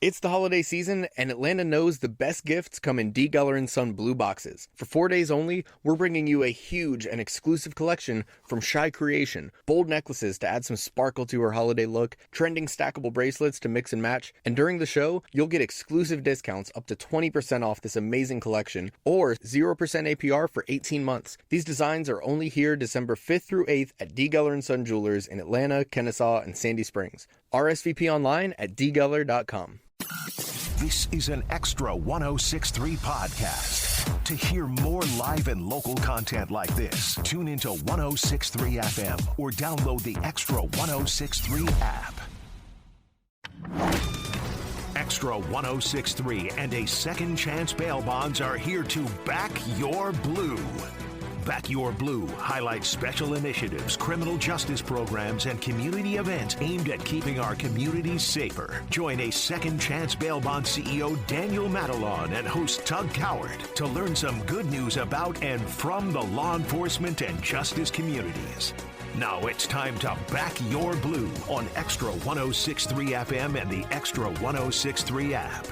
It's the holiday season, and Atlanta knows the best gifts come in D. Geller & Son blue boxes. For 4 days only, we're bringing you a huge and exclusive collection from Shy Creation. Bold necklaces to add some sparkle to her holiday look, trending stackable bracelets to mix and match, and during the show, you'll get exclusive discounts up to 20% off this amazing collection, or 0% APR for 18 months. These designs are only here December 5th through 8th at D. Geller & Son Jewelers in Atlanta, Kennesaw, and Sandy Springs. RSVP online at dgeller.com. This is an Extra 106.3 podcast. To hear more live and local content like this, tune into 106.3 FM or download the Extra 106.3 app. Extra 106.3 and a Second Chance Bail Bonds are here to back your blue. Back Your Blue highlights special initiatives, criminal justice programs, and community events aimed at keeping our communities safer. Join a Second Chance Bail Bond CEO Daniel Matalon and host Tug Coward to learn some good news about and from the law enforcement and justice communities. Now it's time to Back Your Blue on Extra 106.3 FM and the Extra 106.3 app.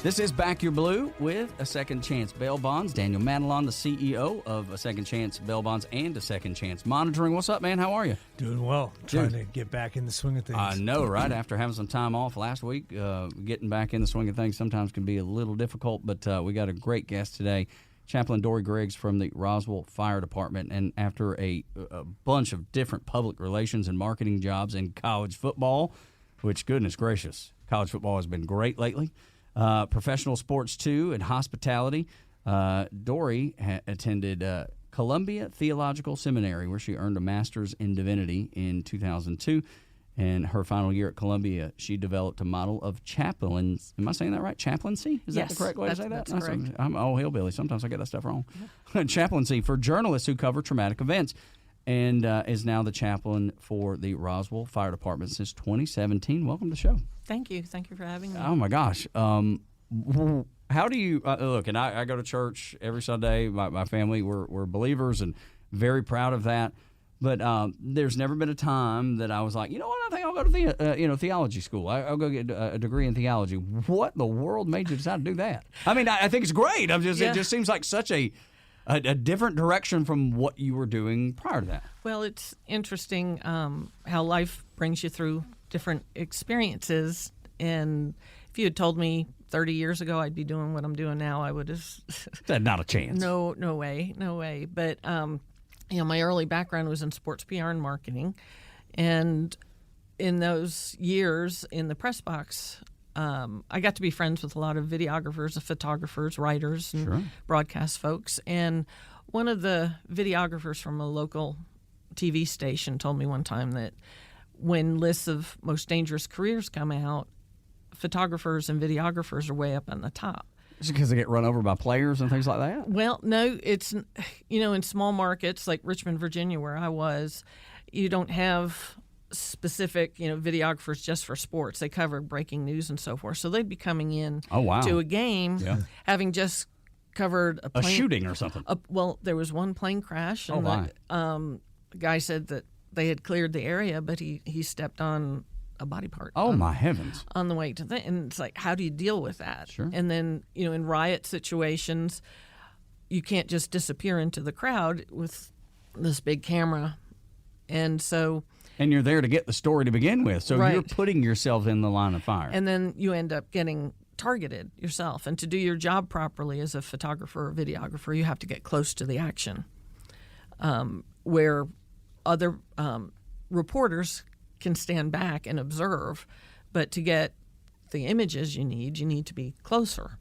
This is Back Your Blue with A Second Chance Bail Bonds. Daniel Matalon, the CEO of A Second Chance Bail Bonds and A Second Chance Monitoring. What's up, man? How are you? Doing well. Trying to get back in the swing of things. I know, right? After having some time off last week, getting back in the swing of things sometimes can be a little difficult, but we got a great guest today, Chaplain Dorie Griggs from the Roswell Fire Department. And after a bunch of different public relations and marketing jobs in college football, which, goodness gracious, college football has been great lately, professional sports, too, and hospitality. Dorie attended Columbia Theological Seminary, where she earned a master's in divinity in 2002. And her final year at Columbia, she developed a model of chaplains. Am I saying that right? Chaplaincy? Is that the correct way to say that? That's correct. I'm old hillbilly. Sometimes I get that stuff wrong. Chaplaincy for journalists who cover traumatic events. And is now the chaplain for the Roswell Fire Department since 2017. Welcome to the show. Thank you. Thank you for having me. Oh, my gosh. How do you look, and I go to church every Sunday. My family, we're believers and very proud of that. But there's never been a time that I was like, you know what, I think I'll go to theology school. I'll go get a degree in theology. What in the world made you decide to do that? I mean, I think it's great. It just seems like such a different direction from what you were doing prior to that. Well, it's interesting how life brings you through different experiences. And if you had told me 30 years ago I'd be doing what I'm doing now, I would have said not a chance. No way. But my early background was in sports PR and marketing, and in those years in the press box, I got to be friends with a lot of videographers, photographers, writers, and broadcast folks. And one of the videographers from a local TV station told me one time that when lists of most dangerous careers come out, photographers and videographers are way up on the top. Is it because they get run over by players and things like that? Well, no, it's, in small markets like Richmond, Virginia, where I was, you don't have specific, videographers just for sports. They cover breaking news and so forth. So they'd be coming in to a game, having just covered a shooting or something. Well, there was one plane crash, and the guy said that they had cleared the area, but he stepped on a body part. Oh, my heavens. On the way to the, and it's like, how do you deal with that? Sure. And then, in riot situations, you can't just disappear into the crowd with this big camera. And so... And you're there to get the story to begin with, so you're putting yourself in the line of fire. And then you end up getting targeted yourself. And to do your job properly as a photographer or videographer, you have to get close to the action, where other reporters can stand back and observe, but to get the images you need to be closer.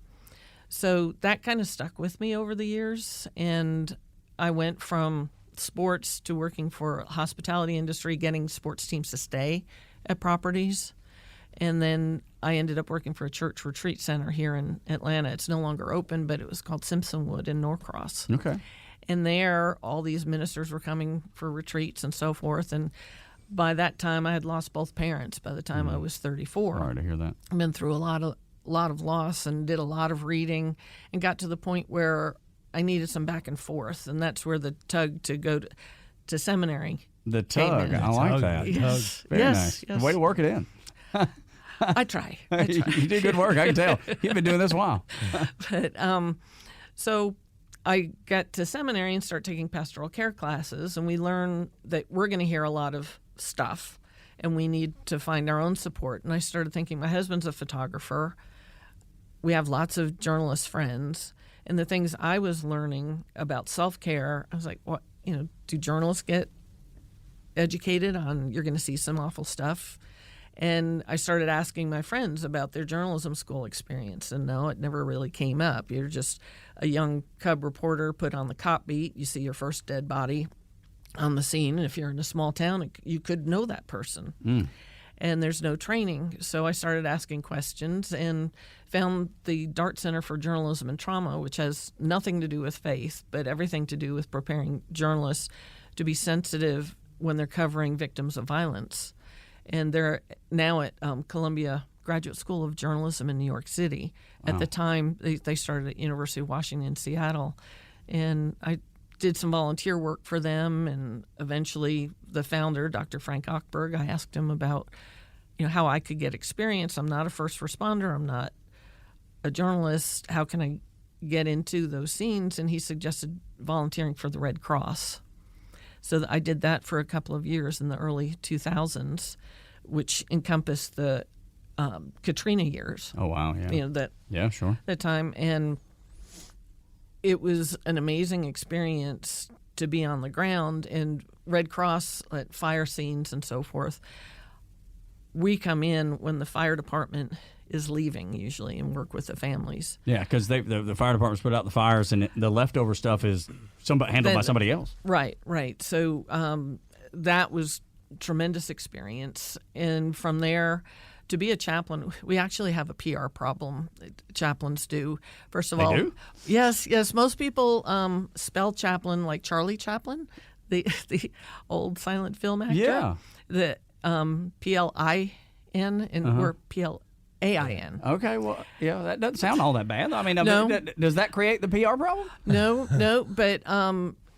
So that kind of stuck with me over the years, and I went from sports to working for hospitality industry, getting sports teams to stay at properties, and then I ended up working for a church retreat center here in Atlanta. It's no longer open, but it was called Simpsonwood in Norcross. Okay. And there, all these ministers were coming for retreats and so forth, and by that time, I had lost both parents by the time I was 34. Sorry to hear that. I've been through a lot of loss and did a lot of reading and got to the point where I needed some back and forth, and that's where the tug to go to seminary. The tug. I like that. Yes. Very nice. Yes. Way to work it in. I try. You do good work. I can tell. You've been doing this a while. But so I got to seminary and start taking pastoral care classes, and we learn that we're going to hear a lot of stuff, and we need to find our own support. And I started thinking, my husband's a photographer. We have lots of journalist friends, and the things I was learning about self-care, I was like, what, do journalists get educated on you're going to see some awful stuff? And I started asking my friends about their journalism school experience, and no, it never really came up. You're just a young cub reporter put on the cop beat. You see your first dead body on the scene, and if you're in a small town, you could know that person. And there's no training. So I started asking questions and found the Dart Center for Journalism and Trauma, which has nothing to do with faith, but everything to do with preparing journalists to be sensitive when they're covering victims of violence. And they're now at Columbia Graduate School of Journalism in New York City. At the time, they started at University of Washington in Seattle. And I did some volunteer work for them, and eventually the founder, Dr. Frank Ochberg, I asked him about how I could get experience. I'm not a first responder. I'm not a journalist. How can I get into those scenes? And he suggested volunteering for the Red Cross. So I did that for a couple of years in the early 2000s, which encompassed the Katrina years. Oh, wow, yeah. Yeah, sure. That time. And it was an amazing experience to be on the ground. And Red Cross at fire scenes and so forth, we come in when the fire department is leaving usually and work with the families. Yeah, because the fire departments put out the fires, and the leftover stuff is handled by somebody else. Right. So that was tremendous experience. And from there, to be a chaplain, we actually have a PR problem. Chaplains do. First of all, do? Yes. Most people spell chaplain like Charlie Chaplin, the old silent film actor. Yeah. The P-L-I-N, and we're P-L-A-I-N. Okay, well, yeah, that doesn't sound all that bad. I mean, No. Does that create the PR problem? No, but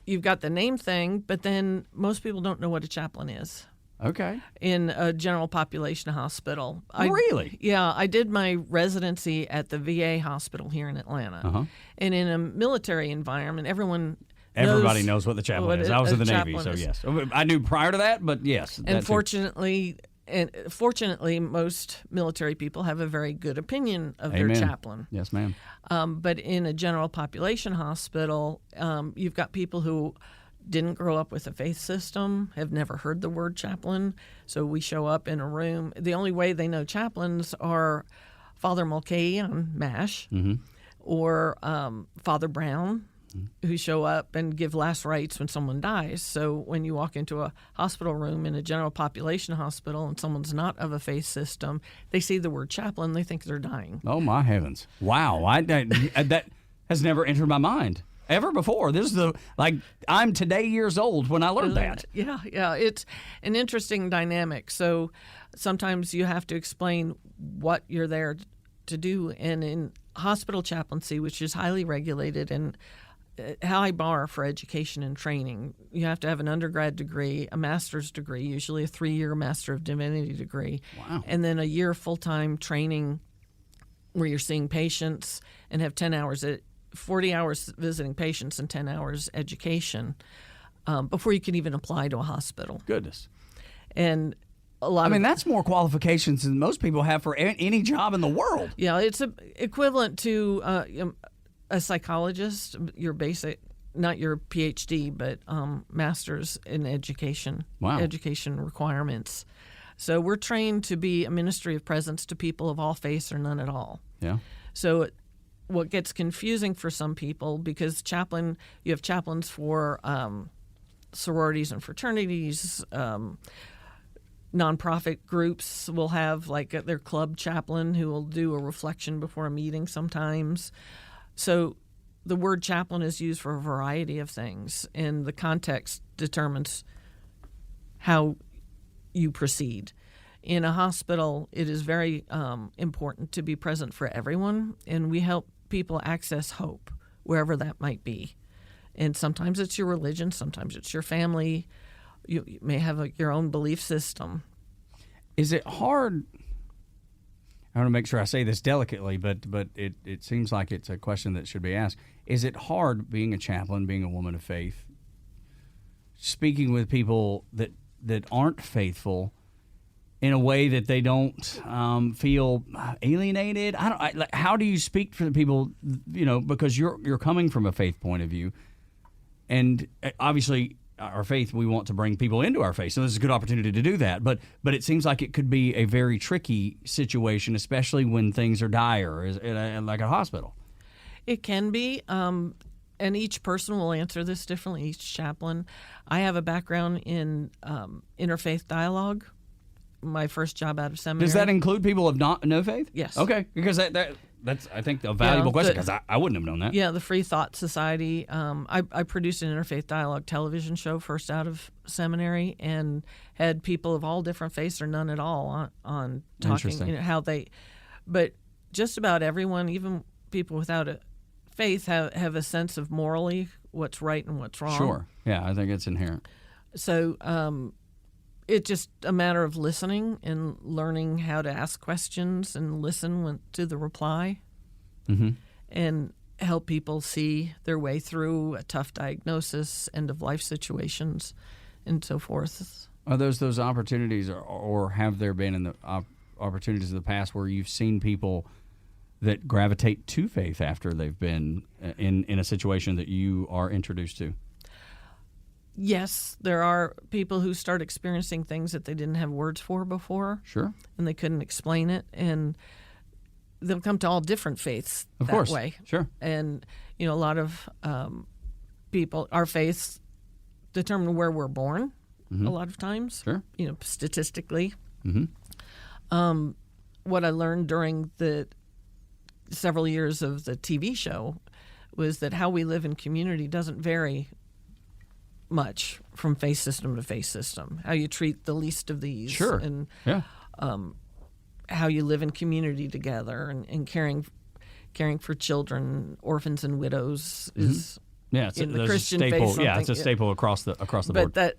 you've got the name thing, but then most people don't know what a chaplain is. Okay. In a general population hospital. Really? Yeah, I did my residency at the VA hospital here in Atlanta. And in a military environment, everybody knows what the chaplain is. I was in the Navy, so yes. I knew prior to that, but yes. And fortunately, most military people have a very good opinion of their chaplain. Yes, ma'am. But in a general population hospital, you've got people who didn't grow up with a faith system, have never heard the word chaplain. So we show up in a room. The only way they know chaplains are Father Mulcahy on MASH or Father Brown, who show up and give last rites when someone dies. So when you walk into a hospital room in a general population hospital and someone's not of a faith system, they see the word chaplain, they think they're dying. Oh, my heavens. Wow. That has never entered my mind ever before. This is I'm today years old when I learned that. Yeah. It's an interesting dynamic. So sometimes you have to explain what you're there to do. And in hospital chaplaincy, which is highly regulated and high bar for education and training. You have to have an undergrad degree, a master's degree, usually a 3-year Master of Divinity degree, and then a year full-time training where you're seeing patients and have 40 hours visiting patients and 10 hours education before you can even apply to a hospital. Goodness. And that's more qualifications than most people have for any job in the world. Yeah, it's equivalent to a psychologist, your basic, not your PhD, but master's in education, education requirements. So we're trained to be a ministry of presence to people of all faiths or none at all. Yeah. So what gets confusing for some people, because you have chaplains for sororities and fraternities, nonprofit groups will have their club chaplain who will do a reflection before a meeting sometimes. So the word chaplain is used for a variety of things, and the context determines how you proceed. In a hospital, it is very important to be present for everyone, and we help people access hope wherever that might be. And sometimes it's your religion, sometimes it's your family. You may have your own belief system. Is it hard I want to make sure I say this delicately, but it seems like it's a question that should be asked. Is it hard being a chaplain, being a woman of faith, speaking with people that aren't faithful in a way that they don't feel alienated? How do you speak for the people, because you're coming from a faith point of view, and obviously our faith, we want to bring people into our faith, so this is a good opportunity to do that. But it seems like it could be a very tricky situation, especially when things are dire, like a hospital. It can be, and each person will answer this differently, each chaplain. I have a background in interfaith dialogue. My first job out of seminary. Does that include people of no faith? Yes. Okay, because that's, I think, a valuable question, because I wouldn't have known that. Yeah, the Free Thought Society. I produced an interfaith dialogue television show first out of seminary, and had people of all different faiths or none at all on talking, how they. But just about everyone, even people without a faith, have a sense of morally what's right and what's wrong. Sure. Yeah, I think it's inherent. So it's just a matter of listening and learning how to ask questions and listen to the reply, and help people see their way through a tough diagnosis, end-of-life situations, and so forth. Are those opportunities, or have there been in the opportunities in the past where you've seen people that gravitate to faith after they've been in a situation that you are introduced to? Yes, there are people who start experiencing things that they didn't have words for before. Sure. And they couldn't explain it, and they'll come to all different faiths of course. way. Sure. And, a lot of people, our faiths determine where we're born a lot of times, sure. Statistically. What I learned during the several years of the TV show was that how we live in community doesn't vary much from faith system to faith system. How you treat the least of these, sure. and yeah. How you live in community together, and caring for children, orphans, and widows is it's in the a Christian staple. faith. Yeah, it's a staple across the board. But that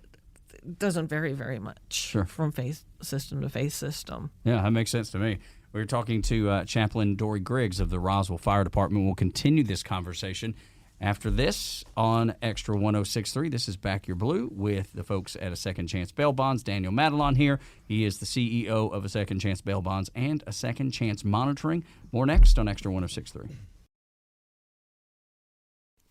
doesn't vary very much Sure. from faith system to faith system. Yeah, that makes sense to me. We're talking to Chaplain Dorie Griggs of the Roswell Fire Department. We'll continue this conversation after this on Extra 106.3. This is Back Your Blue with the folks at A Second Chance Bail Bonds. Daniel Madelon here. He is the CEO of A Second Chance Bail Bonds and A Second Chance Monitoring. More next on Extra 106.3.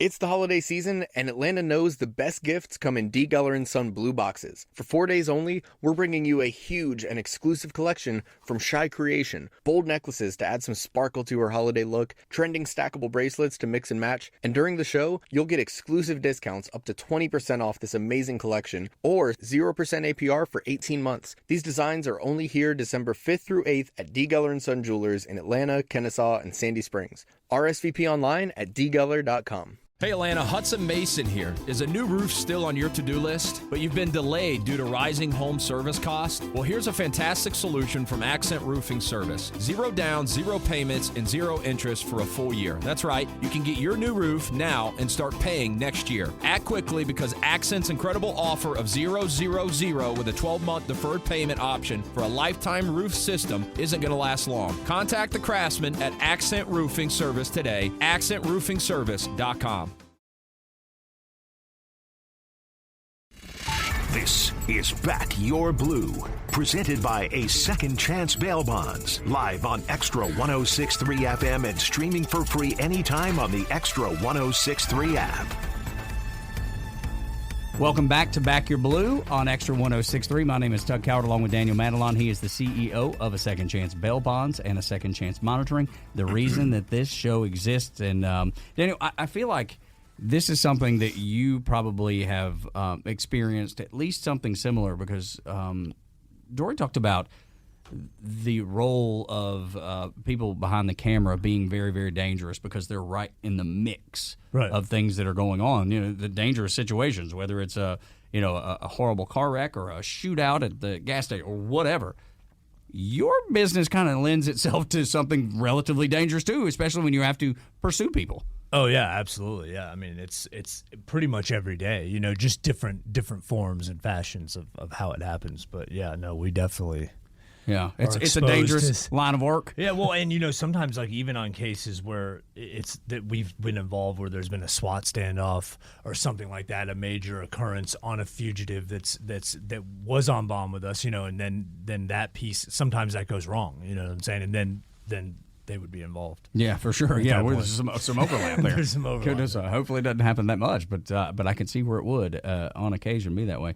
It's the holiday season, and Atlanta knows the best gifts come in D. Geller & Son blue boxes. For 4 days only, we're bringing you a huge and exclusive collection from Shy Creation. Bold necklaces to add some sparkle to her holiday look, trending stackable bracelets to mix and match, and during the show, you'll get exclusive discounts up to 20% off this amazing collection, or 0% APR for 18 months. These designs are only here December 5th through 8th at D. Geller & Son Jewelers in Atlanta, Kennesaw, and Sandy Springs. RSVP online at dgeller.com. Hey Atlanta, Hudson Mason here. Is a new roof still on your to-do list, but you've been delayed due to rising home service costs? Well, here's a fantastic solution from Accent Roofing Service. 0 down, 0 payments, and 0 interest for a full year. That's right, you can get your new roof now and start paying next year. Act quickly, because Accent's incredible offer of 000 with a 12-month deferred payment option for a lifetime roof system isn't going to last long. Contact the craftsman at Accent Roofing Service today, accentroofingservice.com. This is Back Your Blue, presented by A Second Chance Bail Bonds, live on Extra 106.3 FM and streaming for free anytime on the Extra 106.3 app. Welcome back to Back Your Blue on Extra 106.3. My name is Tug Coward, along with Daniel Madelon. He is the CEO of A Second Chance Bail Bonds and A Second Chance Monitoring, the reason that this show exists. And Daniel, I feel like this is something that you probably have experienced, at least something similar, because Dorie talked about the role of people behind the camera being very, very dangerous because they're right in the mix of things that are going on. The dangerous situations, whether it's a horrible car wreck or a shootout at the gas station or whatever. Your business kind of lends itself to something relatively dangerous too, especially when you have to pursue people. Oh yeah, absolutely. Yeah, I mean it's pretty much every day. Just different forms and fashions of how it happens. But yeah, no, we definitely Yeah, are it's a exposed dangerous to- line of work. Yeah, well, and sometimes like even on cases where it's that we've been involved, where there's been a SWAT standoff or something like that, a major occurrence on a fugitive that was on bond with us, and then that piece, sometimes that goes wrong, you know what I'm saying, and then they would be involved. Yeah, for sure. At Yeah, that there's some overlap there. There's some overlap. Goodness, hopefully it doesn't happen that much, but I can see where it would on occasion be that way.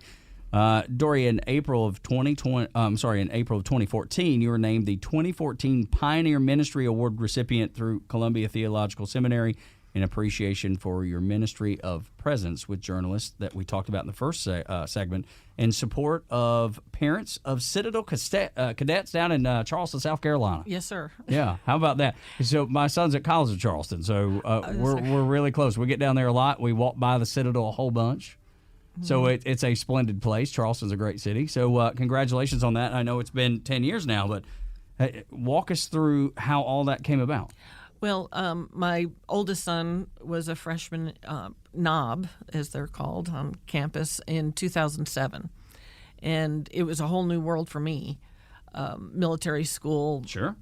Dorie, in April of 2014, you were named the 2014 Pioneer Ministry Award recipient through Columbia Theological Seminary in appreciation for your ministry of presence with journalists that we talked about in the first segment, in support of parents of Citadel cadets down in Charleston, South Carolina. Yes, sir. Yeah, how about that? So my son's at College of Charleston, so we're really close. We get down there a lot. We walk by the Citadel a whole bunch. So it's a splendid place. Charleston's a great city. So congratulations on that. I know it's been 10 years now, but walk us through how all that came about. Well, my oldest son was a freshman knob, as they're called, on campus in 2007. And it was a whole new world for me. Military school. Sure.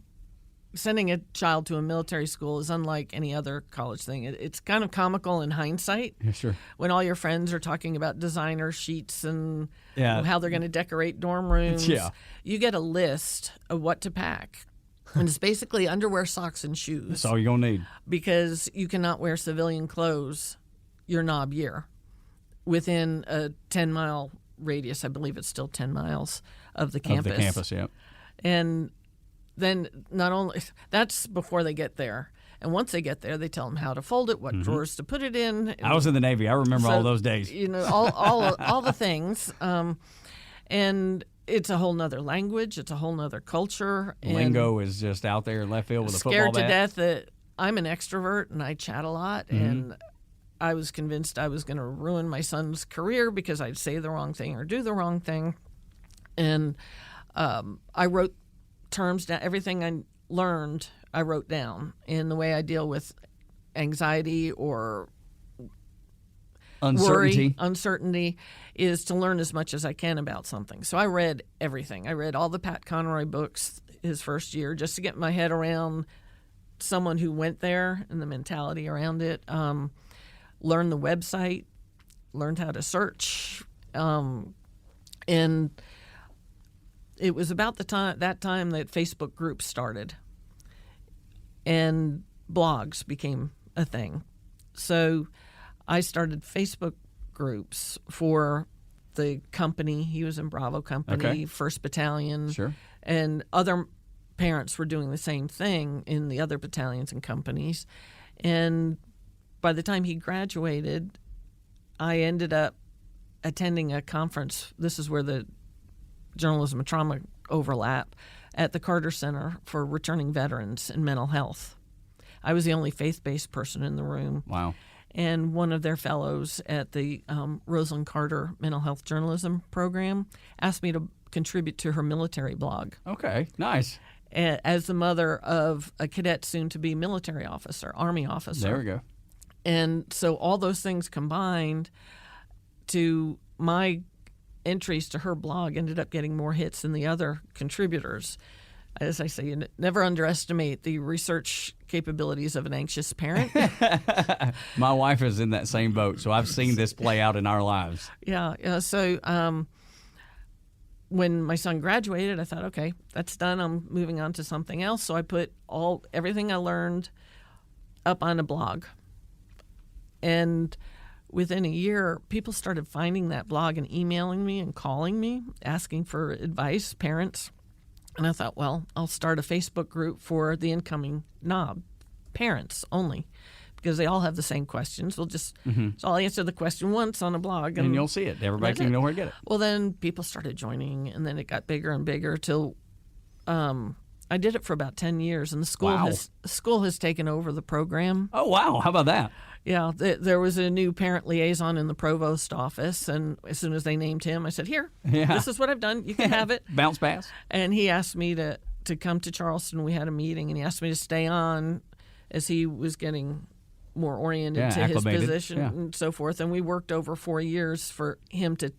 Sending a child to a military school is unlike any other college thing. It's kind of comical in hindsight. Yeah, sure. When all your friends are talking about designer sheets and Yeah. how they're going to decorate dorm rooms, Yeah. you get a list of what to pack. And it's basically underwear, socks, and shoes. That's all you're going to need. Because you cannot wear civilian clothes your knob year within a 10-mile radius. I believe it's still 10 miles of the campus. Of the campus, yeah. And then not only that's before they get there, and once they get there, they tell them how to fold it, what drawers to put it in. I was in the Navy. I remember So, all those days. all the things, and it's a whole nother language. It's a whole nother culture. And Lingo is just out there in left field with a football scared to bat. death that I'm an extrovert and I chat a lot, and I was convinced I was going to ruin my son's career because I'd say the wrong thing or do the wrong thing, and I wrote terms down. Everything I learned, I wrote down. In the way I deal with anxiety or uncertainty is to learn as much as I can about something. So I read everything. I read all the Pat Conroy books his first year just to get my head around someone who went there and the mentality around it. Learned the website, learned how to search, and it was about that time that Facebook groups started and blogs became a thing. So I started Facebook groups for the company. He was in Bravo Company, Okay. 1st Battalion. Sure. And other parents were doing the same thing in the other battalions and companies. And by the time he graduated, I ended up attending a conference. This is where the journalism and trauma overlap, at the Carter Center for Returning Veterans and Mental Health. I was the only faith-based person in the room. Wow. And one of their fellows at the Rosalind Carter Mental Health Journalism Program asked me to contribute to her military blog. Okay, nice. As the mother of a cadet soon-to-be military officer, Army officer. There we go. And so all those things combined to my entries to her blog ended up getting more hits than the other contributors. As I say, you never underestimate the research capabilities of an anxious parent. My wife is in that same boat, so I've seen this play out in our lives. Yeah. So when my son graduated, I thought, okay, that's done. I'm moving on to something else. So I put everything I learned up on a blog. And within a year, people started finding that blog and emailing me and calling me, asking for advice, parents. And I thought, well, I'll start a Facebook group for the incoming knob, parents only, because they all have the same questions. So I'll answer the question once on a blog. And you'll see it. Everybody that's can it. know where to get it. Well, then people started joining, and then it got bigger and bigger till I did it for about 10 years, and the school has taken over the program. Oh, wow. How about that? Yeah, there was a new parent liaison in the provost office, and as soon as they named him, I said, here, this is what I've done. You can have it. Bounce pass. And he asked me to come to Charleston. We had a meeting, and he asked me to stay on as he was getting more oriented to acclimated. his position Yeah. and so forth. And we worked over 4 years for him to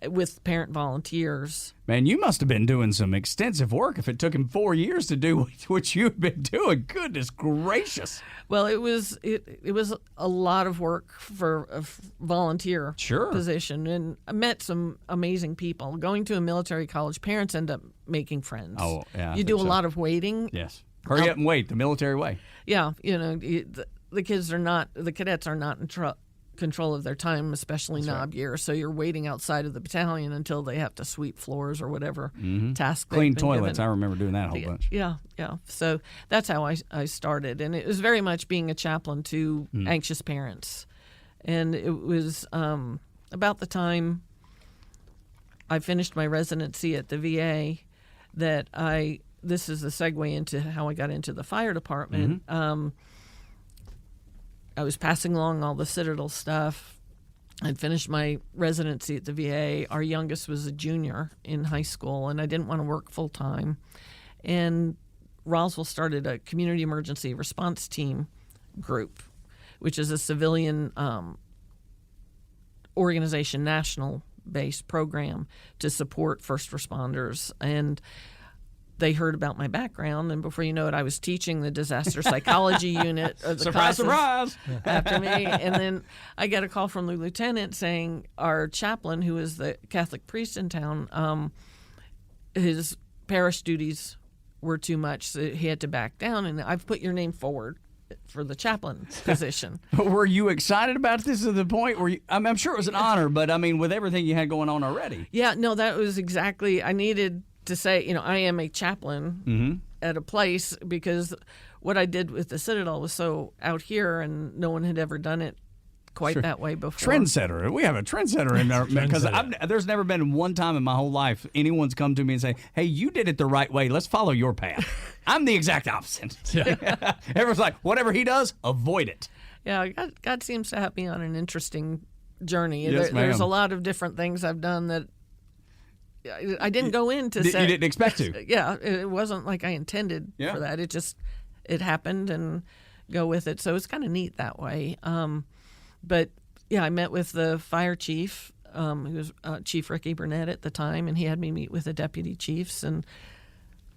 with parent volunteers. Man, you must have been doing some extensive work if it took him 4 years to do what you've been doing. Goodness gracious. Well, it was a lot of work for a volunteer position, and I met some amazing people. Going to a military college, parents end up making friends. Oh, yeah. You do a lot of waiting. Yes. Hurry up and wait, the military way. Yeah, the cadets are not in control of their time, especially knob year. So you're waiting outside of the battalion until they have to sweep floors or whatever task. Clean toilets. I remember doing that a whole bunch. Yeah. So that's how I started, and it was very much being a chaplain to anxious parents. And it was about the time I finished my residency at the VA that this is the segue into how I got into the fire department. I was passing along all the Citadel stuff. I'd finished my residency at the VA. Our youngest was a junior in high school, and I didn't want to work full time. And Roswell started a community emergency response team group, which is a civilian organization, national-based program to support first responders. And they heard about my background, and before you know it, I was teaching the disaster psychology unit of the surprise, surprise! After me. And then I got a call from the lieutenant saying our chaplain, who is the Catholic priest in town, his parish duties were too much, so he had to back down, and I've put your name forward for the chaplain position. Were you excited about this to the point where I'm sure it was an honor, but I mean, with everything you had going on already. Yeah, no, that was exactly, I needed to say, I am a chaplain at a place, because what I did with the Citadel was so out here, and no one had ever done it quite that way before. Trendsetter. We have a trendsetter in there, because there's never been one time in my whole life anyone's come to me and say, hey, you did it the right way. Let's follow your path. I'm the exact opposite. Everyone's like, whatever he does, avoid it. Yeah, God seems to have me on an interesting journey. Yes, There's a lot of different things I've done that I didn't go in to say. You didn't expect to. Yeah, it wasn't like I intended for that. It happened, and go with it. So it's kind of neat that way. But yeah, I met with the fire chief, who was Chief Ricky Burnett at the time, and he had me meet with the deputy chiefs, and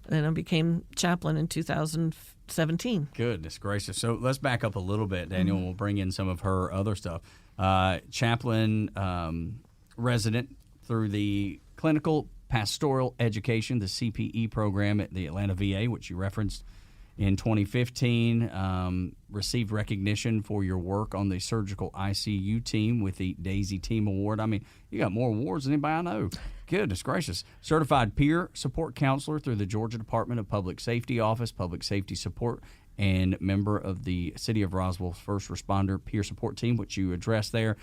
then I became chaplain in 2017. Goodness gracious. So let's back up a little bit, Daniel, and we'll bring in some of her other stuff. Chaplain resident through the Clinical Pastoral Education, the CPE program at the Atlanta VA, which you referenced in 2015, received recognition for your work on the surgical ICU team with the Daisy Team Award. I mean, you got more awards than anybody I know. Goodness gracious. Certified peer support counselor through the Georgia Department of Public Safety Office, Public Safety Support, and member of the City of Roswell First Responder Peer Support Team, which you addressed there.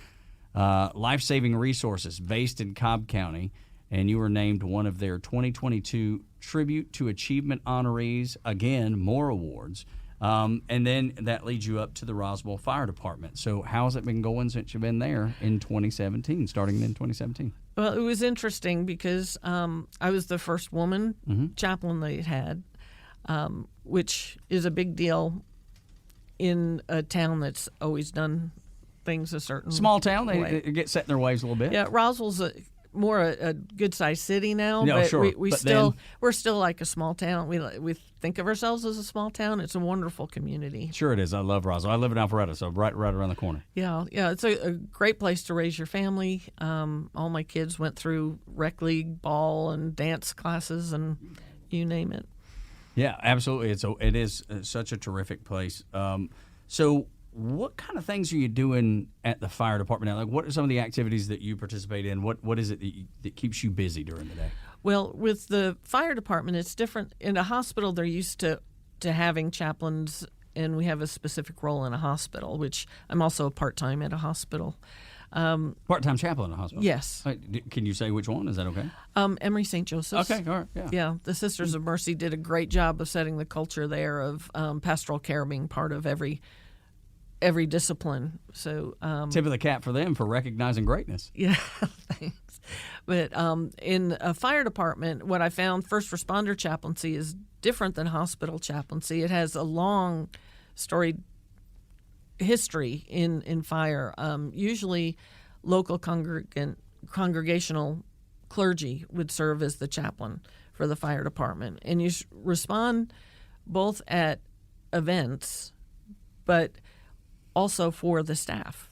Life-saving resources based in Cobb County, and you were named one of their 2022 Tribute to Achievement honorees. Again, more awards. And then that leads you up to the Roswell Fire Department. So how has it been going since you've been there in 2017, starting in 2017? Well, it was interesting because I was the first woman chaplain they had, which is a big deal in a town that's always done things a certain small town. way. They get set in their ways a little bit. Yeah, Roswell's more a good-sized city now, no, but sure. we're still like a small town. We think of ourselves as a small town. It's a wonderful community. Sure it is. I love Roswell. I live in Alpharetta, so right around the corner. Yeah. It's a great place to raise your family. All my kids went through rec league, ball, and dance classes, and you name it. Yeah, absolutely. It is such a terrific place. So what kind of things are you doing at the fire department now? Like, what are some of the activities that you participate in? What is it that keeps you busy during the day? Well, with the fire department, it's different. In a hospital, they're used to having chaplains, and we have a specific role in a hospital, which I'm also a part-time at a hospital. Part-time chaplain in a hospital? Yes. Can you say which one? Is that okay? Emory St. Joseph's. Okay, all right, yeah. Yeah, the Sisters of Mercy did a great job of setting the culture there of pastoral care being part of every discipline. So tip of the cap for them for recognizing greatness. Yeah, thanks. But in a fire department, what I found, first responder chaplaincy is different than hospital chaplaincy. It has a long storied history in fire. Usually local congregational clergy would serve as the chaplain for the fire department. And you respond both at events, but also for the staff,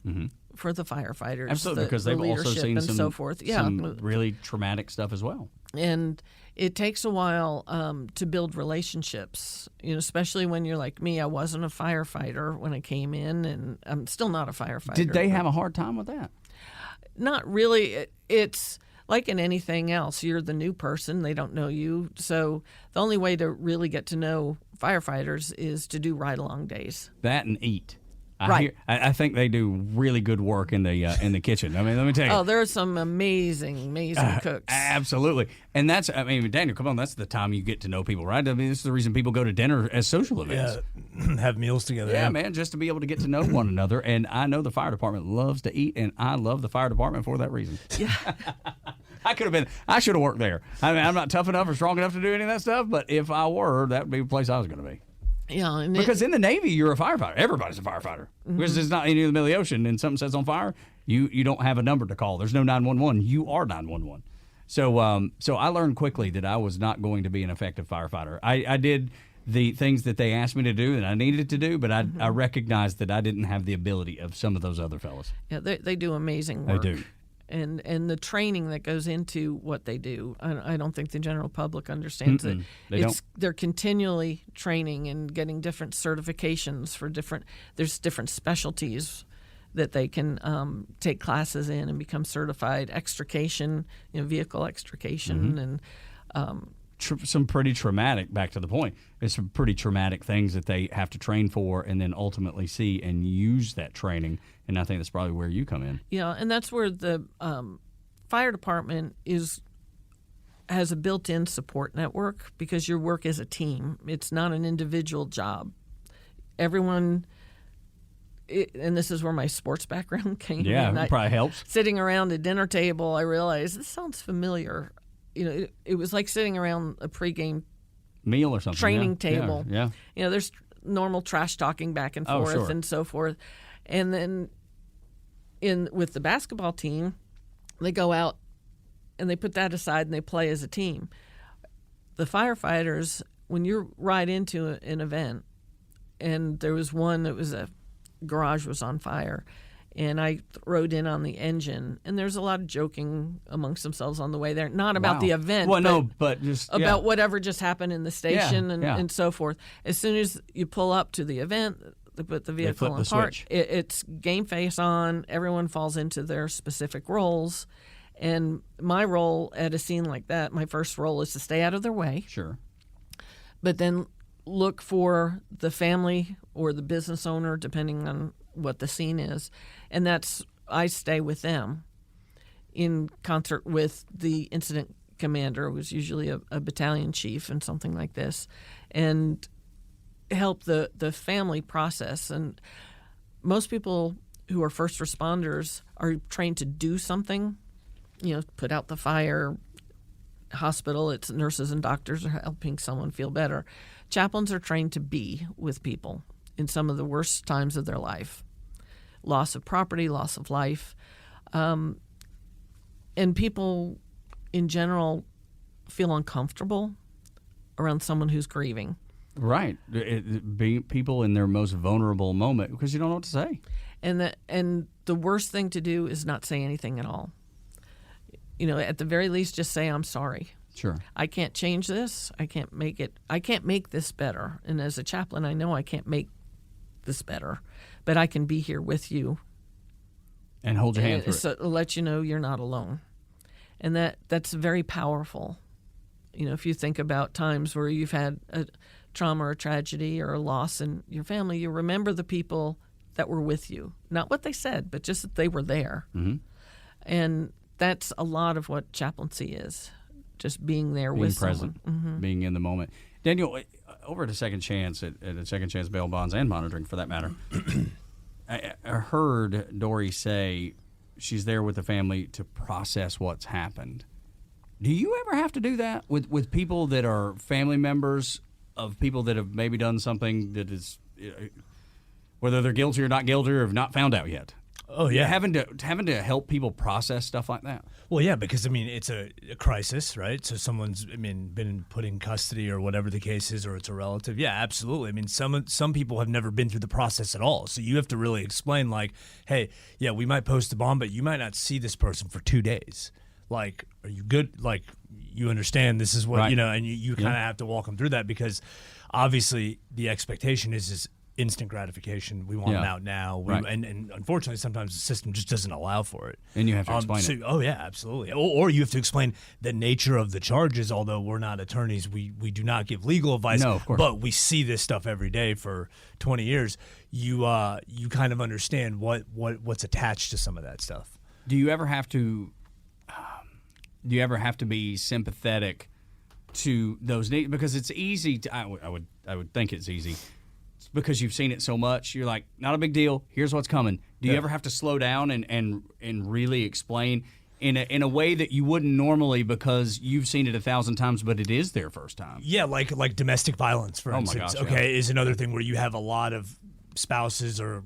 for the firefighters. Absolutely, because they've also leadership seen and some, so forth. some really traumatic stuff as well. And it takes a while to build relationships, especially when you're like me. I wasn't a firefighter when I came in, and I'm still not a firefighter. Did they have a hard time with that? Not really. It's like in anything else. You're the new person. They don't know you. So the only way to really get to know firefighters is to do ride-along days. That and eat. Right. I think they do really good work in the kitchen. I mean, let me tell you. Oh, there are some amazing cooks. Absolutely. And that's, I mean, Daniel, come on, that's the time you get to know people, right? I mean, this is the reason people go to dinner as social events. Yeah, have meals together. Yeah, man, just to be able to get to know one another. And I know the fire department loves to eat, and I love the fire department for that reason. Yeah. I should have worked there. I mean, I'm not tough enough or strong enough to do any of that stuff, but if I were, that would be the place I was going to be. Yeah, and Because in the Navy, you're a firefighter. Everybody's a firefighter. Because it's not in the middle of the ocean and something sets on fire, you don't have a number to call. There's no 911. You are 911. So I learned quickly that I was not going to be an effective firefighter. I did the things that they asked me to do and I needed to do, but I recognized that I didn't have the ability of some of those other fellas. Yeah, they do amazing work. They do. And the training that goes into what they do, I don't think the general public understands it. They're continually training and getting different certifications for there's different specialties that they can take classes in and become certified. Extrication, vehicle extrication, and some pretty traumatic, back to the point, there's some pretty traumatic things that they have to train for and then ultimately see and use that training. And I think that's probably where you come in. Yeah, and that's where the fire department has a built-in support network because your work is a team. It's not an individual job. Everyone, and this is where my sports background came in. Yeah, it probably helps. Sitting around a dinner table, I realized this sounds familiar. It was like sitting around a pregame meal or something. Training table. Yeah. There's normal trash talking back and forth and so forth. And then with the basketball team, they go out and they put that aside and they play as a team. The firefighters, when you ride into an event, and there was one that was a garage was on fire, and I rode in on the engine, and there's a lot of joking amongst themselves on the way there. Not about the event, but just about whatever just happened in the station and so forth. As soon as you pull up to the event, they put the vehicle in park. It's game face on. Everyone falls into their specific roles. And my role at a scene like that, my first role is to stay out of their way. Sure. But then look for the family or the business owner, depending on what the scene is. And I stay with them in concert with the incident commander, who's usually a battalion chief and something like this, and help the family process. And most people who are first responders are trained to do something, put out the fire. Hospital, it's nurses and doctors are helping someone feel better. Chaplains are trained to be with people in some of the worst times of their life. Loss of property, loss of life. And people in general feel uncomfortable around someone who's grieving. Right. Being people in their most vulnerable moment because you don't know what to say. And the worst thing to do is not say anything at all. At the very least, just say, I'm sorry. Sure. I can't change this. I can't make this better. And as a chaplain, I know I can't make this better, but I can be here with you. And hold your hand through so to let you know you're not alone. And that's very powerful. If you think about times where you've had a trauma or a tragedy or a loss in your family, you remember the people that were with you. Not what they said, but just that they were there. Mm-hmm. And that's a lot of what chaplaincy is, just being there with present, someone. Mm-hmm. Being in the moment. Daniel, over at a Second Chance, at a Second Chance bail bonds and monitoring for that matter, I heard Dorie say she's there with the family to process what's happened. Do you ever have to do that with people that are family members of people that have maybe done something that is, whether they're guilty or not guilty or have not found out yet? Oh yeah, having to help people process stuff like that. Well, yeah, because I mean it's a crisis, right? So someone's been put in custody or whatever the case is, or it's a relative. Yeah, absolutely. I mean some people have never been through the process at all, so you have to really explain like, hey, yeah, we might post a bond, but you might not see this person for 2 days. Like, are you good? Like, you understand this is what right. and you kind of have to walk them through that because obviously the expectation is instant gratification. We want them out now. Right. And unfortunately, sometimes the system just doesn't allow for it. And you have to explain it. Oh, yeah, absolutely. Or you have to explain the nature of the charges. Although we're not attorneys, we do not give legal advice. No, of course. But we see this stuff every day for 20 years. You kind of understand what's attached to some of that stuff. Do you ever have to be sympathetic to those needs? Because it's easy to, I would think it's easy. Because you've seen it so much, you're like, not a big deal. Here's what's coming. Do you ever have to slow down and really explain in a way that you wouldn't normally because you've seen it 1,000 times, but it is their first time? Yeah, like domestic violence, for instance. My gosh, is another thing where you have a lot of spouses or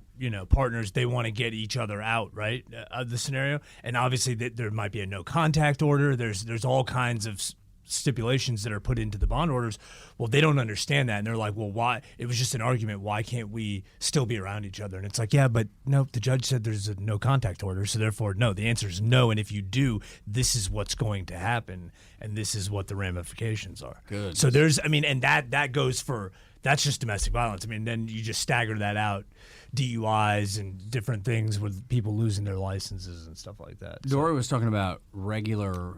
partners. They want to get each other out, right? Of the scenario, and obviously there might be a no contact order. There's all kinds of stipulations that are put into the bond orders. Well, they don't understand that, and they're like, well, why? It was just an argument. Why can't we still be around each other? And it's like, yeah, but no, the judge said there's a no contact order, so therefore no. The answer is no, and if you do, this is what's going to happen, and this is what the ramifications are. Good. So there's, and that goes for, that's just domestic violence. Then you just stagger that out, DUIs and different things with people losing their licenses and stuff like that. Dorie was talking about regular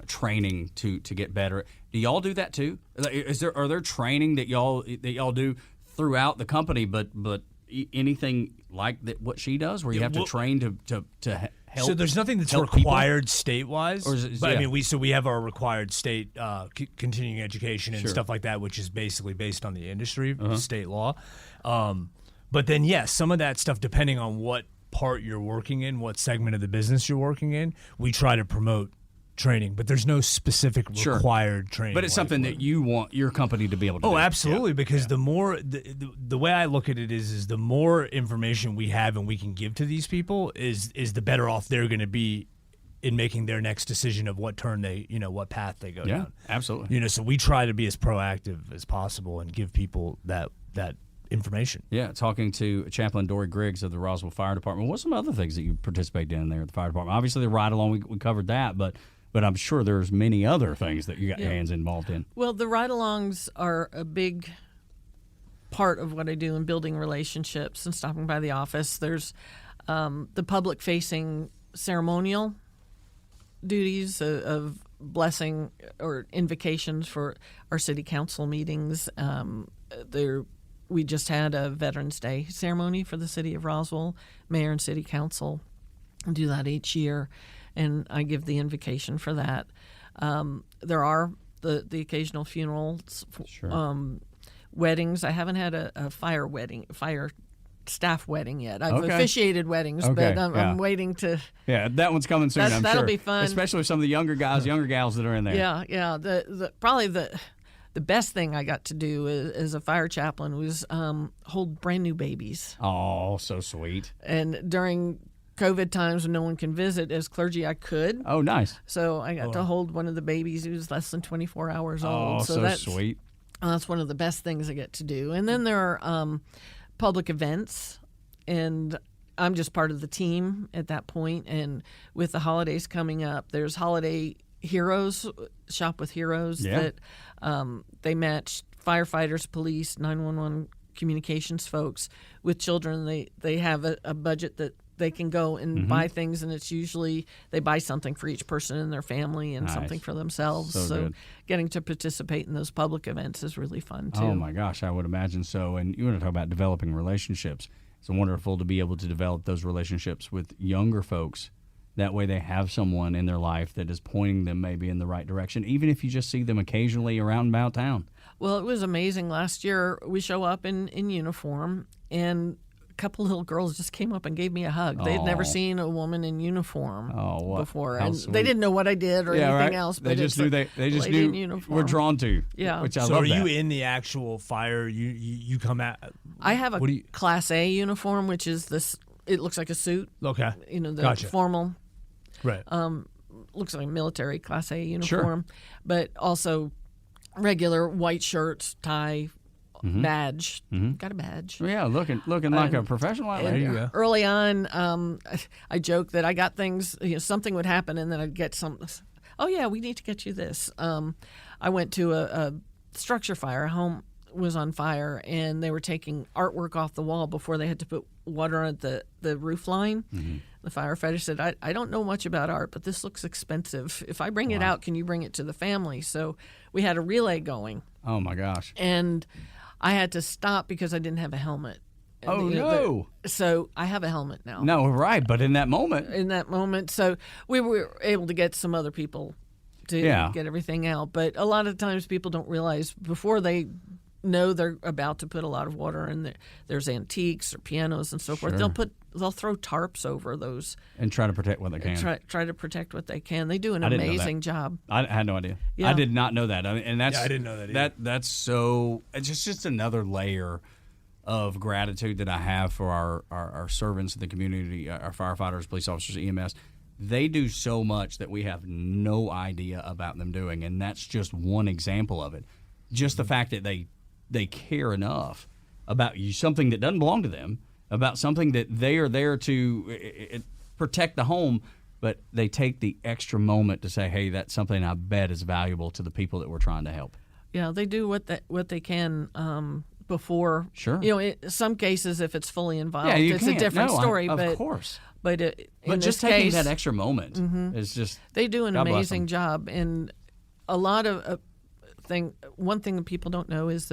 training to get better. Do y'all do that too? Are there training that y'all do throughout the company, but anything like that what she does where you have to train to help? So there's nothing that's required state-wise, but we have our required state continuing education and stuff like that, which is basically based on the industry, state law. But then yes, some of that stuff, depending on what part you're working in, what segment of the business you're working in, we try to promote training, but there's no specific required training. But it's something that you want your company to be able to do. Oh, absolutely, because the more the way I look at it is the more information we have and we can give to these people is the better off they're going to be in making their next decision of what turn they, what path they go down. Absolutely. So we try to be as proactive as possible and give people that information. Yeah, talking to Chaplain Dorie Griggs of the Roswell Fire Department. What's some other things that you participate in there at the fire department? Obviously, the ride-along, we covered that, but I'm sure there's many other things that you got your hands involved in. Well, the ride-alongs are a big part of what I do in building relationships and stopping by the office. There's the public-facing ceremonial duties of blessing or invocations for our city council meetings. We just had a Veterans Day ceremony for the city of Roswell. Mayor and city council do that each year, and I give the invocation for that. There are the occasional funerals, weddings. I haven't had a fire staff wedding yet. I've officiated weddings, but I'm waiting to. Yeah, that one's coming soon. I'm sure that'll be fun, especially with some of the younger guys, younger gals that are in there. Yeah. Probably the best thing I got to do as a fire chaplain was hold brand new babies. Oh, so sweet. And during COVID times when no one can visit, as clergy, I could. Oh, nice. So I got to hold one of the babies who was less than 24 hours old. Oh, so that's sweet. That's one of the best things I get to do. And then there are public events, and I'm just part of the team at that point. And with the holidays coming up, there's holiday heroes, Shop with Heroes, that they match firefighters, police, 911 communications folks with children. They have a budget that they can go and buy things, and it's usually they buy something for each person in their family and something for themselves. So getting to participate in those public events is really fun, too. Oh, my gosh, I would imagine so. And you want to talk about developing relationships. It's wonderful to be able to develop those relationships with younger folks. That way they have someone in their life that is pointing them maybe in the right direction, even if you just see them occasionally around about town. Well, it was amazing. Last year we show up in uniform, and a couple little girls just came up and gave me a hug. They'd never seen a woman in uniform before, and they didn't know what I did or anything else. But they just knew we're drawn to. Yeah. Which I so love. Are that. you in the actual fire? You come at? I have a Class A uniform, which is this it looks like a suit. Okay. The Gotcha. formal. Right. Looks like a military Class A uniform, but also regular white shirt, tie, badge. Got a badge. Yeah, looking like a professional out There there. you go. Early on, I joked that I got things. Something would happen, and then I'd get some. Oh yeah, we need to get you this. I went to a structure fire. A home was on fire, and they were taking artwork off the wall before they had to put water on the roof line. The firefighter said, I don't know much about art, but this looks expensive. If I bring it out, can you bring it to the family? So we had a relay going. Oh, my gosh. And I had to stop because I didn't have a helmet. And, Oh, no. So I have a helmet now. No, right, but in that moment. So we were able to get some other people to get everything out. But a lot of times people don't realize before they know they're about to put a lot of water in there. There's antiques or pianos and so forth. They'll throw tarps over those and try to protect what they can. Try to protect what they can. They do an I didn't know amazing that. job. I had no idea. Yeah. I did not know that. And that's I didn't know that either. That's so. It's just another layer of gratitude that I have for our servants in the community, our firefighters, police officers, EMS. They do so much that we have no idea about them doing, and that's just one example of it. Just the fact that they care enough about something that doesn't belong to them, about something that they are there to protect the home, but they take the extra moment to say, hey, that's something I bet is valuable to the people that we're trying to help. Yeah, they do what they can before. Sure. In some cases, if it's fully involved, you it's can't. a different No, story. of course. But in Just this taking case, that extra moment is just they do an God bless amazing them. job. And a lot of one thing that people don't know is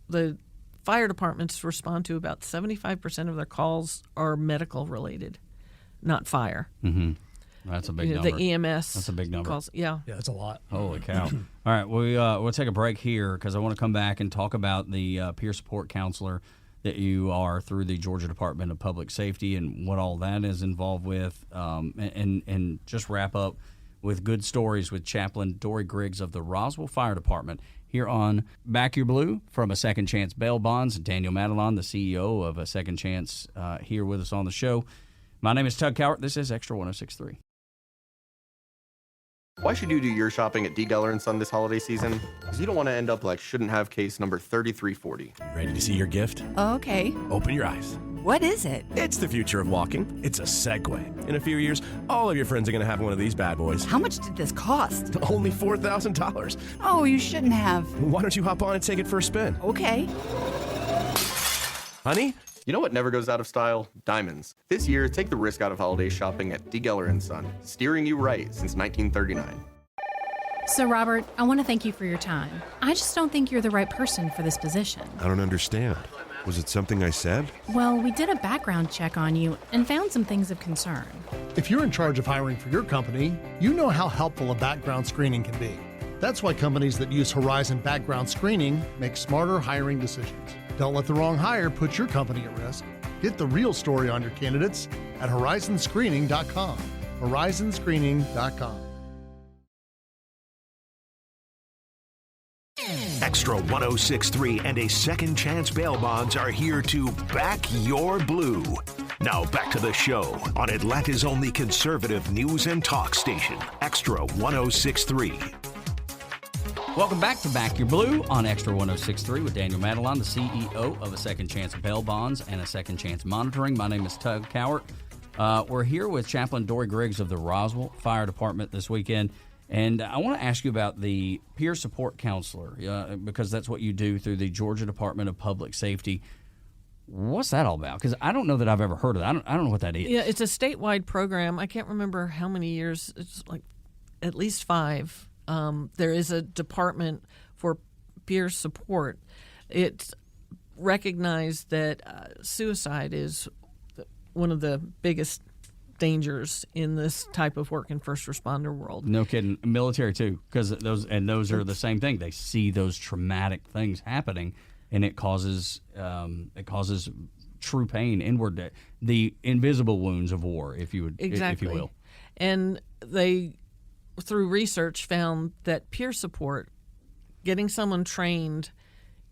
the fire departments respond to about 75% of their calls are medical related, not fire. That's a big number. The EMS. That's a big number. Calls, yeah. Yeah, that's a lot. Holy cow. All right, we'll take a break here because I want to come back and talk about the peer support counselor that you are through the Georgia Department of Public Safety and what all that is involved with, and just wrap up with good stories with Chaplain Dorie Griggs of the Roswell Fire Department here on Back Your Blue from A Second Chance Bail Bonds. Daniel Madelon, the CEO of A Second Chance, here with us on the show. My name is Tug Cowart. This is Extra 106.3. Why should you do your shopping at D. Geller & Son this holiday season? Because you don't want to end up like shouldn't have case number 3340. Ready to see your gift? Okay. Open your eyes. What is it? It's the future of walking. It's a Segway. In a few years, all of your friends are going to have one of these bad boys. How much did this cost? Only $4,000. Oh, you shouldn't have. Why don't you hop on and take it for a spin? Okay. Honey? You know what never goes out of style? Diamonds. This year, take the risk out of holiday shopping at D. Geller & Son, steering you right since 1939. So, Robert, I want to thank you for your time. I just don't think you're the right person for this position. I don't understand. Was it something I said? Well, we did a background check on you and found some things of concern. If you're in charge of hiring for your company, you know how helpful a background screening can be. That's why companies that use Horizon background screening make smarter hiring decisions. Don't let the wrong hire put your company at risk. Get the real story on your candidates at horizonscreening.com. horizonscreening.com. Extra 106.3 and A Second Chance Bail Bonds are here to back your blue. Now back to the show on Atlanta's only conservative news and talk station, Extra 106.3. Welcome back to Back Your Blue on Extra 106.3 with Daniel Madelon, the CEO of A Second Chance Bail Bonds and A Second Chance Monitoring. My name is Tug Cowart. We're here with Chaplain Dorie Griggs of the Roswell Fire Department this weekend. And I want to ask you about the peer support counselor, because that's what you do through the Georgia Department of Public Safety. What's that all about? Because I don't know that I've ever heard of that. I don't know what that is. Yeah, it's a statewide program. I can't remember how many years. It's like at least 5. There is a department for peer support. It's recognized that suicide is one of the biggest dangers in this type of work in first responder world. No kidding. Military too, because those are the same thing. They see those traumatic things happening, and it causes true pain inward. The invisible wounds of war, if you will. And they, through research, found that peer support, getting someone trained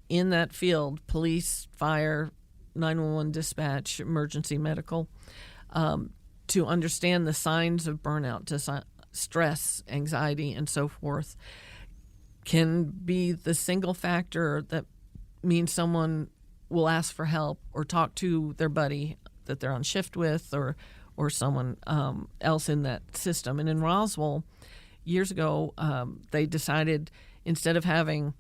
in that field, police, fire, 911 dispatch, emergency medical, to understand the signs of burnout, to stress, anxiety, and so forth, can be the single factor that means someone will ask for help or talk to their buddy that they're on shift with, or someone else in that system. And in Roswell, years ago, they decided instead of having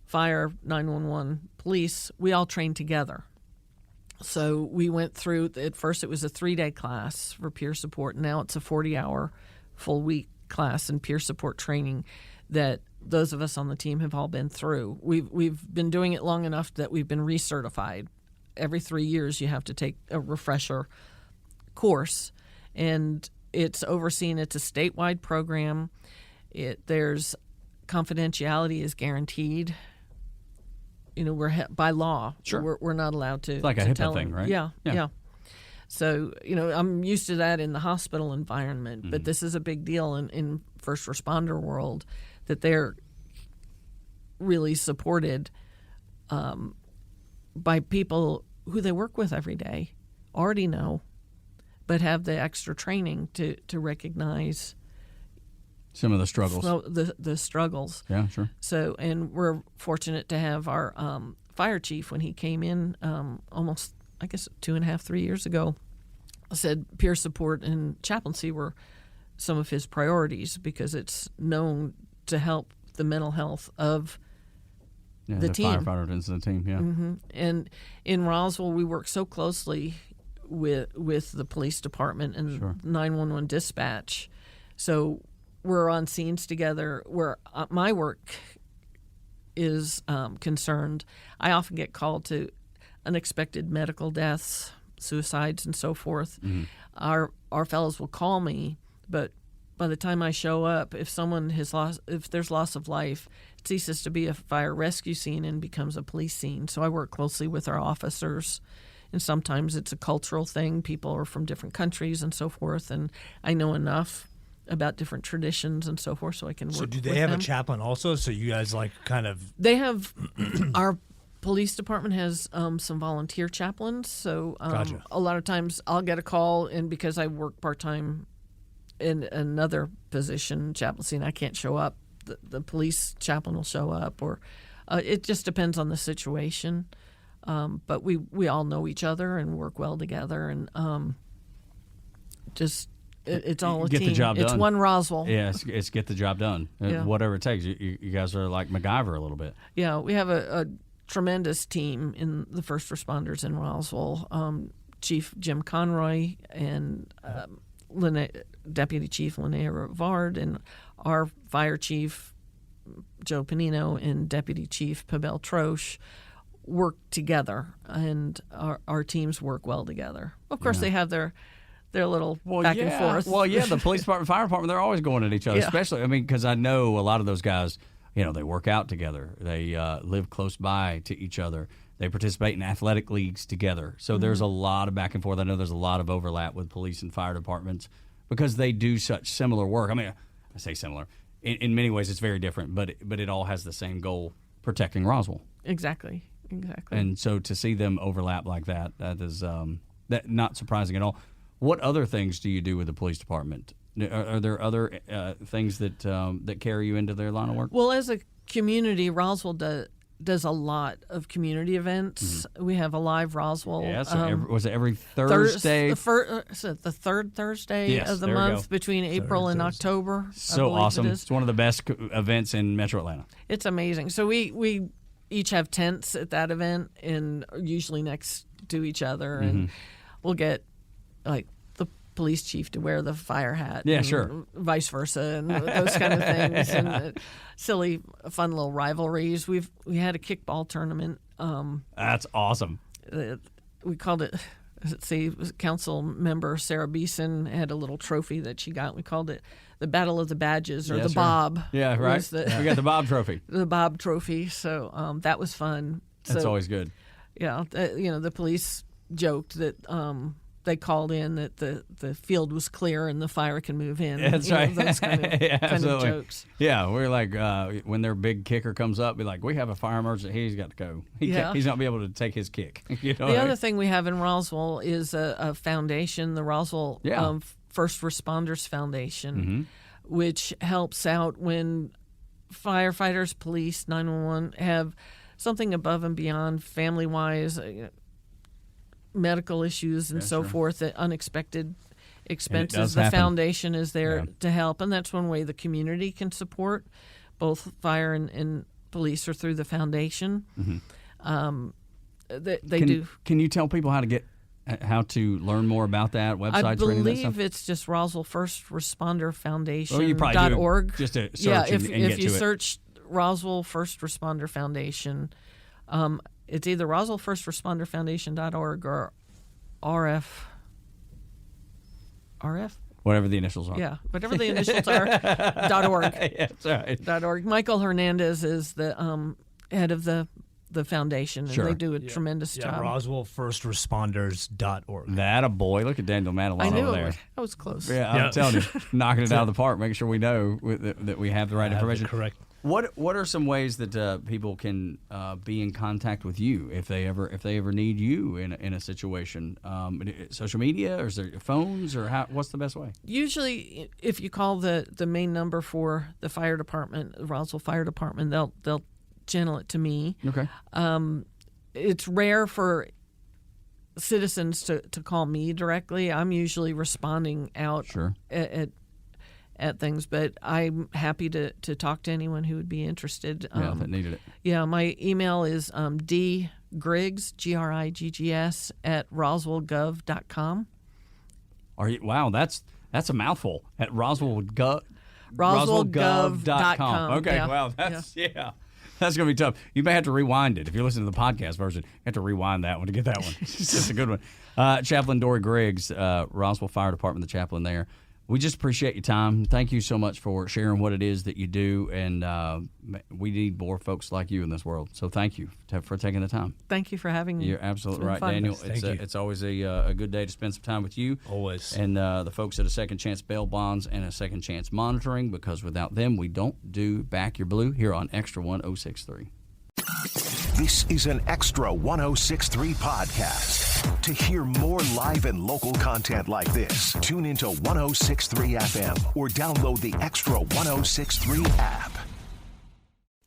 fire, 911, police, we all trained together. So we went through, at first it was a 3-day class for peer support. Now it's a 40-hour full week class in peer support training that those of us on the team have all been through. We've been doing it long enough that we've been recertified. Every 3 years you have to take a refresher course, and it's overseen. It's a statewide program. There's confidentiality is guaranteed. We're by law. Sure. We're not allowed to. It's like a to HIPAA tell thing, them. right? Yeah. So, I'm used to that in the hospital environment, but this is a big deal in first responder world, that they're really supported by people who they work with every day, already know, but have the extra training to recognize some of the struggles. The struggles. Yeah, sure. So, and we're fortunate to have our fire chief, when he came in almost, I guess, 2.5, 3 years ago, said peer support and chaplaincy were some of his priorities because it's known to help the mental health of the team. Firefighters and the team, yeah. Mm-hmm. And in Roswell, we work so closely with the police department and 911 dispatch. So we're on scenes together where my work is concerned. I often get called to unexpected medical deaths, suicides, and so forth. Mm-hmm. Our fellows will call me, but by the time I show up, if there's loss of life, it ceases to be a fire rescue scene and becomes a police scene. So I work closely with our officers, and sometimes it's a cultural thing. People are from different countries and so forth, and I know enough about different traditions and so forth, so I can work with them. So do they have a chaplain also? So you guys They have our police department has some volunteer chaplains. So Gotcha. A lot of times I'll get a call, and because I work part-time in another position, chaplaincy, and I can't show up, the police chaplain will show up, or it just depends on the situation. But we all know each other and work well together, and it's all a get team. The job it's done. One Roswell. Yeah, it's get the job done. Yeah. Whatever it takes. You guys are like MacGyver a little bit. Yeah, we have a tremendous team in the first responders in Roswell. Chief Jim Conroy and Deputy Chief Linnea Rivard, and our fire chief Joe Panino and Deputy Chief Pabel Troche work together, and our teams work well together. Of course, they have their little back and forth. Well, yeah, the police department, fire department, they're always going at each other, especially, because I know a lot of those guys, they work out together. They live close by to each other. They participate in athletic leagues together. So there's a lot of back and forth. I know there's a lot of overlap with police and fire departments because they do such similar work. I mean, I say similar. In many ways, it's very different, but it all has the same goal, protecting Roswell. Exactly. And so to see them overlap like that is that not surprising at all. What other things do you do with the police department? Are there other things that carry you into their line of work? Well, as a community, Roswell does a lot of community events. Mm-hmm. We have a live Roswell. Yeah, so was it every Thursday? The third Thursday of the month between April and October. So awesome. It's one of the best events in Metro Atlanta. It's amazing. So we each have tents at that event, and usually next to each other, and we'll get like the police chief to wear the fire hat. Yeah, and sure. Vice versa, and those kind of things, and silly, fun little rivalries. We had a kickball tournament. That's awesome. We called it. Council member Sarah Beeson had a little trophy that she got. We called it the Battle of the Badges, or the Bob. Yeah, right. We got the Bob trophy. The Bob trophy. So that was fun. That's always good. Yeah, the police joked that they called in that the field was clear and the fire can move in. That's right. Those kind of jokes. Yeah, we're like when their big kicker comes up, be like, we have a fire emergency. He's got to go. He's not be able to take his kick. The other thing we have in Roswell is a foundation, the Roswell First Responders Foundation, which helps out when firefighters, police, 911 have something above and beyond family-wise, medical issues and so forth, unexpected expenses. The foundation is there to help, and that's one way the community can support both fire and police are through the foundation. They do. Can you tell people how to learn more about that, websites I or anything? believe it's just Roswell First Responder Foundation. You probably .org. Just to search if you search Roswell First Responder Foundation, it's either Roswell First Responder Foundation.org or RF. Whatever the initials are. Yeah, whatever the initials are. .org. Yeah, that's right. .org. Michael Hernandez is the head of the foundation, and they do a tremendous job. RoswellFirstResponders.org. That a boy. Look at Daniel Madeline over there. I was close. Yeah, I'm telling you, knocking it out of the park, making sure we know that we have the right information. Correct. What are some ways that people can be in contact with you if they ever need you in a situation? Social media, or is there phones, or what's the best way? Usually, if you call the main number for the fire department, the Roswell Fire Department, they'll channel it to me. Okay. It's rare for citizens to call me directly. I'm usually responding out at things, but I'm happy to talk to anyone who would be interested. That needed it. Yeah, my email is dgriggs, Griggs, at roswellgov.com. Wow, that's a mouthful. At roswellgov.com. Okay, wow, that's That's going to be tough. You may have to rewind it. If you're listening to the podcast version, you have to rewind that one to get that one. It's just a good one. Chaplain Dorie Griggs, Roswell Fire Department, the chaplain there. We just appreciate your time. Thank you so much for sharing what it is that you do, and we need more folks like you in this world. So thank you for taking the time. Thank you for having me. You're absolutely right, fun. Daniel. It's always a good day to spend some time with you. Always. And the folks at A Second Chance Bail Bonds and A Second Chance Monitoring, because without them, we don't do Back Your Blue here on Extra 1063. This is an Extra 1063 podcast. To hear more live and local content like this, tune into 1063 FM or download the Extra 1063 app.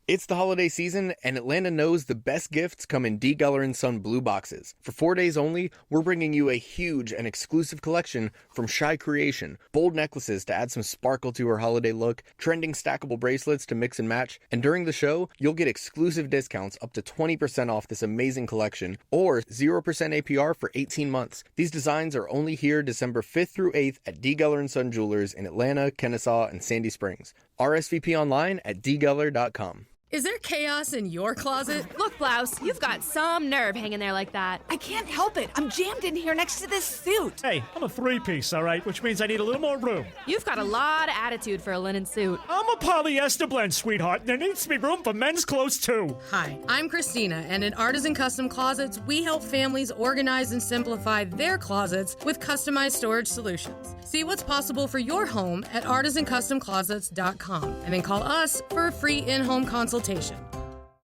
It's the holiday season, and Atlanta knows the best gifts come in D. Geller & Son blue boxes. For 4 days only, we're bringing you a huge and exclusive collection from Shy Creation. Bold necklaces to add some sparkle to her holiday look, trending stackable bracelets to mix and match, and during the show, you'll get exclusive discounts up to 20% off this amazing collection, or 0% APR for 18 months. These designs are only here December 5th through 8th at D. Geller & Son Jewelers in Atlanta, Kennesaw, and Sandy Springs. RSVP online at dgeller.com. Is there chaos in your closet? Look, Blouse, you've got some nerve hanging there like that. I can't help it. I'm jammed in here next to this suit. Hey, I'm a three-piece, all right, which means I need a little more room. You've got a lot of attitude for a linen suit. I'm a polyester blend, sweetheart, and there needs to be room for men's clothes, too. Hi, I'm Christina, and at Artisan Custom Closets, we help families organize and simplify their closets with customized storage solutions. See what's possible for your home at artisancustomclosets.com, and then call us for a free in-home consultation.